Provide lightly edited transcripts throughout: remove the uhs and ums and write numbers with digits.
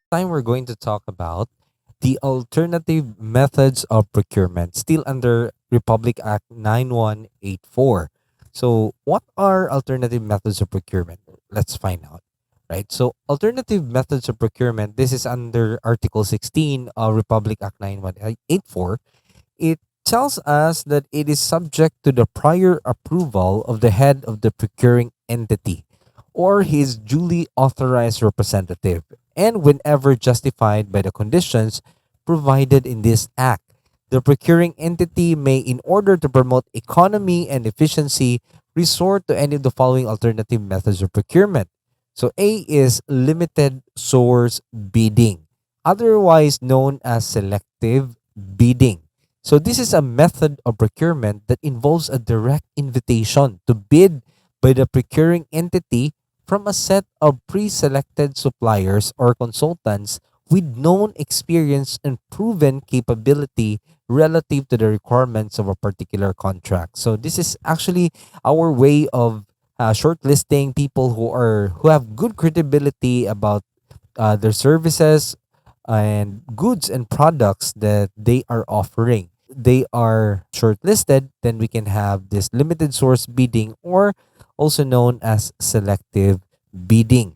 Time we're going to talk about the alternative methods of procurement, still under Republic Act 9184. So, what are alternative methods of procurement? Let's find out. Right. So, alternative methods of procurement, this is under Article 16 of Republic Act 9184. It tells us that it is subject to the prior approval of the head of the procuring entity or his duly authorized representative, and whenever justified by the conditions provided in this act. The procuring entity may, in order to promote economy and efficiency, resort to any of the following alternative methods of procurement. So, A is limited source bidding, otherwise known as selective bidding. So, this is a method of procurement that involves a direct invitation to bid by the procuring entity from a set of pre-selected suppliers or consultants with known experience and proven capability relative to the requirements of a particular contract. So this is actually our way of shortlisting people who have good credibility about their services and goods and products that they are offering. They are shortlisted, then we can have this limited source bidding, or also known as selective bidding.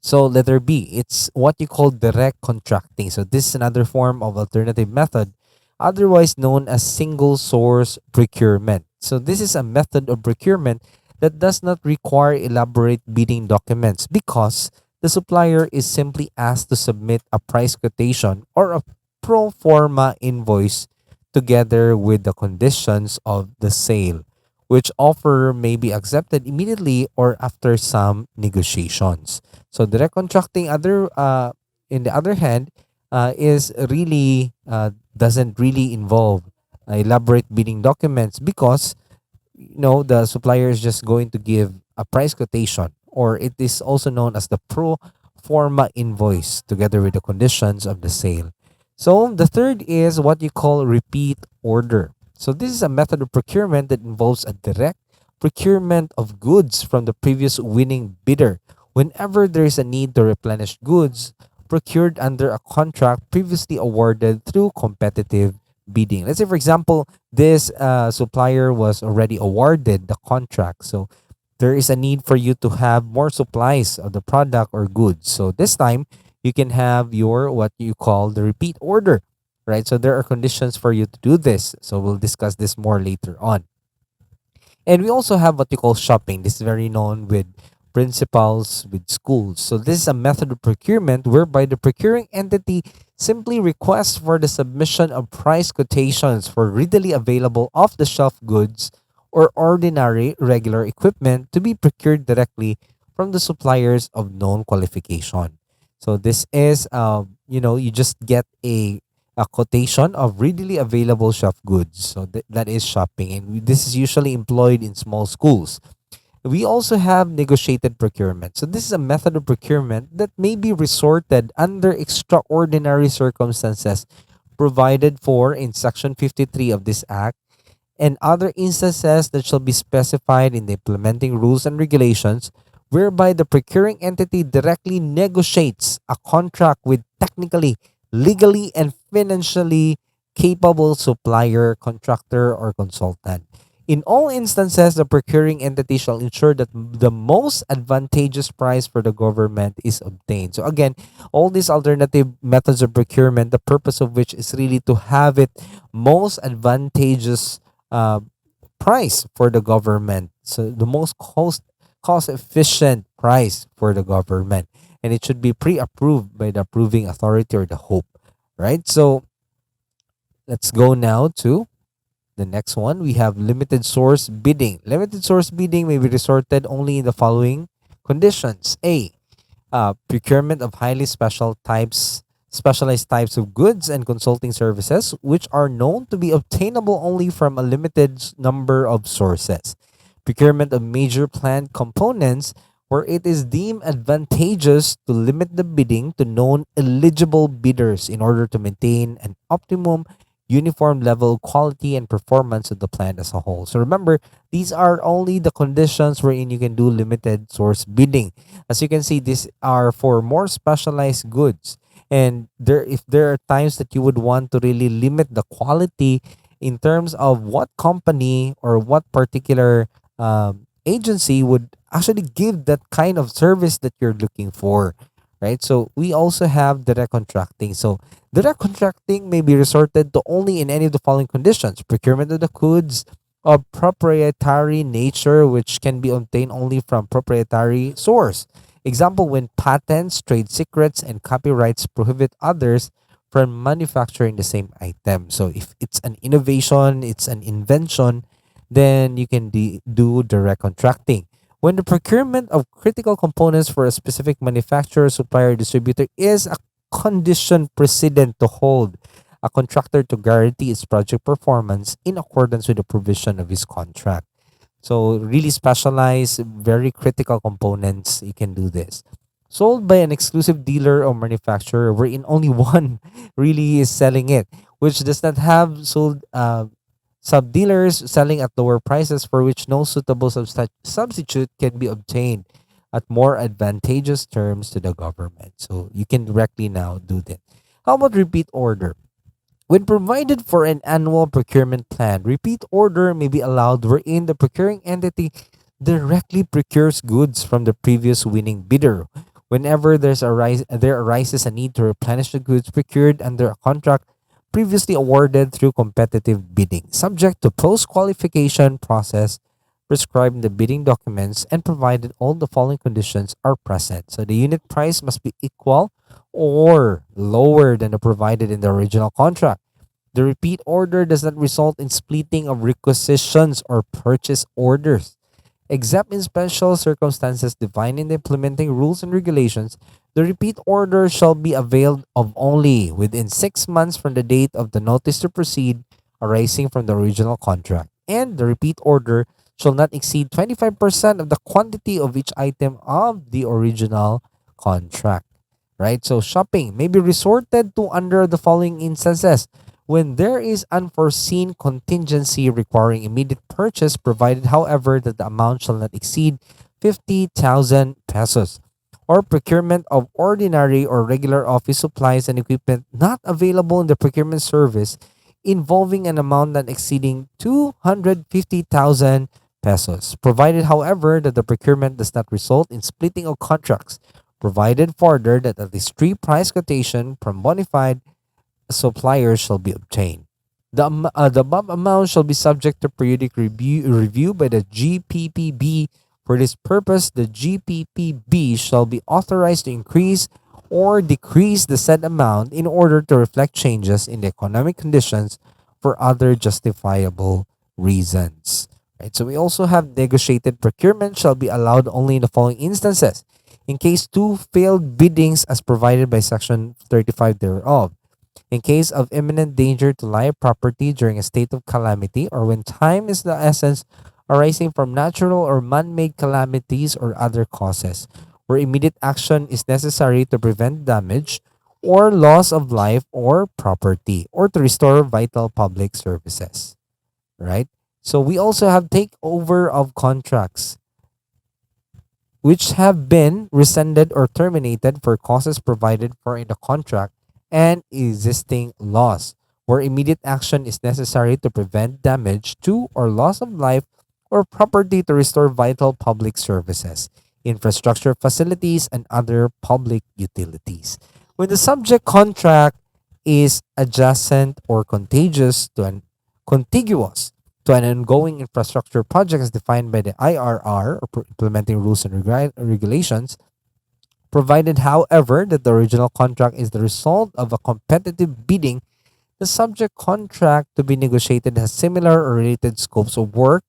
So letter B, it's what you call direct contracting. So this is another form of alternative method, otherwise known as single source procurement. So this is a method of procurement that does not require elaborate bidding documents because the supplier is simply asked to submit a price quotation or a pro forma invoice together with the conditions of the sale, which offer may be accepted immediately or after some negotiations. So direct contracting, in the other hand, is really doesn't really involve elaborate bidding documents because the supplier is just going to give a price quotation, or it is also known as the pro forma invoice together with the conditions of the sale. So the third is what you call repeat order. So this is a method of procurement that involves a direct procurement of goods from the previous winning bidder whenever there is a need to replenish goods procured under a contract previously awarded through competitive bidding. Let's say, for example, this supplier was already awarded the contract. So there is a need for you to have more supplies of the product or goods. So this time you can have your what you call the repeat order, right? So there are conditions for you to do this. So we'll discuss this more later on. And we also have what we call shopping. This is very known with principals, with schools. So this is a method of procurement whereby the procuring entity simply requests for the submission of price quotations for readily available off-the-shelf goods or ordinary regular equipment to be procured directly from the suppliers of known qualification. So this is, you just get a quotation of readily available shelf goods. So that is shopping, and this is usually employed in small schools. We also have negotiated procurement. So this is a method of procurement that may be resorted under extraordinary circumstances provided for in Section 53 of this Act and other instances that shall be specified in the implementing rules and regulations, whereby the procuring entity directly negotiates a contract with technically, legally, and financially capable supplier, contractor, or consultant. In all instances, the procuring entity shall ensure that the most advantageous price for the government is obtained. So again, all these alternative methods of procurement, the purpose of which is really to have it most advantageous uh, price for the government. So the most cost efficient price for the government, and it should be pre-approved by the approving authority or the hope, right? So let's go now to the next one. We have limited source bidding. Limited source bidding may be resorted only in the following conditions. A, procurement of highly specialized types of goods and consulting services, which are known to be obtainable only from a limited number of sources. Procurement of major plant components, where it is deemed advantageous to limit the bidding to known eligible bidders in order to maintain an optimum uniform level of quality and performance of the plant as a whole. So remember, these are only the conditions wherein you can do limited source bidding. As you can see, these are for more specialized goods. And if there are times that you would want to really limit the quality in terms of what company or what particular agency would actually give that kind of service that you're looking for, right? So we also have direct contracting. So direct contracting may be resorted to only in any of the following conditions: procurement of the goods of proprietary nature, which can be obtained only from proprietary source. Example, when patents, trade secrets, and copyrights prohibit others from manufacturing the same item. So if it's an innovation, it's an invention, then you can do direct contracting. When the procurement of critical components for a specific manufacturer, supplier, distributor is a condition precedent to hold a contractor to guarantee its project performance in accordance with the provision of his contract. So really specialized, very critical components, you can do this. Sold by an exclusive dealer or manufacturer wherein only one really is selling it, which does not have sold sub dealers selling at lower prices for which no suitable substitute can be obtained at more advantageous terms to the government. So you can directly now do that. How about repeat order? When provided for an annual procurement plan, repeat order may be allowed wherein the procuring entity directly procures goods from the previous winning bidder. Whenever there arises a need to replenish the goods procured under a contract previously awarded through competitive bidding, subject to post-qualification process prescribed in the bidding documents and provided all the following conditions are present. So the unit price must be equal or lower than the provided in the original contract. The repeat order does not result in splitting of requisitions or purchase orders. Except in special circumstances defined in the implementing rules and regulations, the repeat order shall be availed of only within 6 months from the date of the notice to proceed arising from the original contract. And the repeat order shall not exceed 25% of the quantity of each item of the original contract. Right? So shopping may be resorted to under the following instances: when there is unforeseen contingency requiring immediate purchase, provided, however, that the amount shall not exceed 50,000 pesos, or procurement of ordinary or regular office supplies and equipment not available in the procurement service involving an amount not exceeding 250,000 pesos, provided, however, that the procurement does not result in splitting of contracts, provided further that at least three price quotation from bona fide suppliers shall be obtained. The above amount shall be subject to periodic review by the GPPB. For this purpose, the GPPB shall be authorized to increase or decrease the said amount in order to reflect changes in the economic conditions for other justifiable reasons. Right? So we also have negotiated procurement shall be allowed only in the following instances: in case two failed biddings as provided by section 35 thereof, in case of imminent danger to live property during a state of calamity, or when time is the essence arising from natural or man-made calamities or other causes, where immediate action is necessary to prevent damage or loss of life or property, or to restore vital public services. Right? So we also have takeover of contracts which have been rescinded or terminated for causes provided for in the contract and existing laws, where immediate action is necessary to prevent damage to or loss of life or property, to restore vital public services, infrastructure facilities, and other public utilities. When the subject contract is adjacent or contiguous to an ongoing infrastructure project as defined by the IRR, or implementing rules and regulations, provided, however, that the original contract is the result of a competitive bidding, the subject contract to be negotiated has similar or related scopes of work.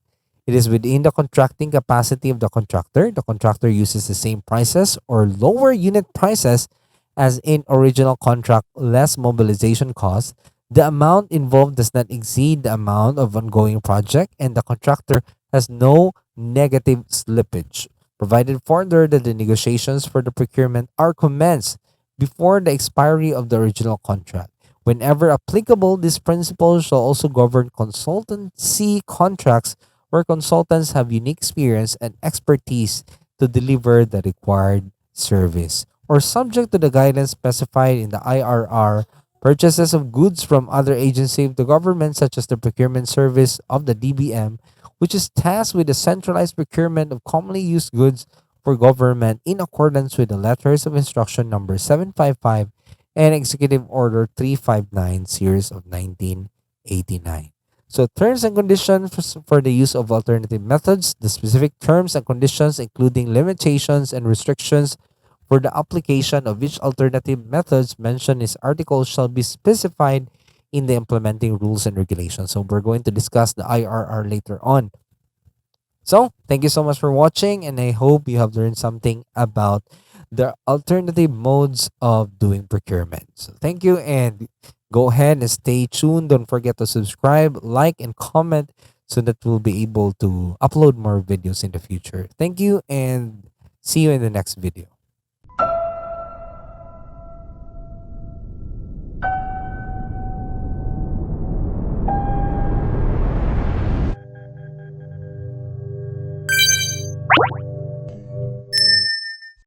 It is within the contracting capacity of the contractor. The contractor uses the same prices or lower unit prices as in original contract, less mobilization costs. The amount involved does not exceed the amount of ongoing project, and the contractor has no negative slippage, provided further that the negotiations for the procurement are commenced before the expiry of the original contract. Whenever applicable, these principles shall also govern consultancy contracts where consultants have unique experience and expertise to deliver the required service, or subject to the guidance specified in the IRR. Purchases of goods from other agencies of the government, such as the procurement service of the DBM, which is tasked with the centralized procurement of commonly used goods for government in accordance with the letters of instruction number 755 and Executive Order 359 series of 1989. So terms and conditions for the use of alternative methods, the specific terms and conditions including limitations and restrictions for the application of which alternative methods mentioned in this article shall be specified in the implementing rules and regulations. So we're going to discuss the IRR later on. So, thank you so much for watching, and I hope you have learned something about the alternative modes of doing procurement. So, thank you, and go ahead and stay tuned. Don't forget to subscribe, like, and comment so that we'll be able to upload more videos in the future. Thank you, and see you in the next video.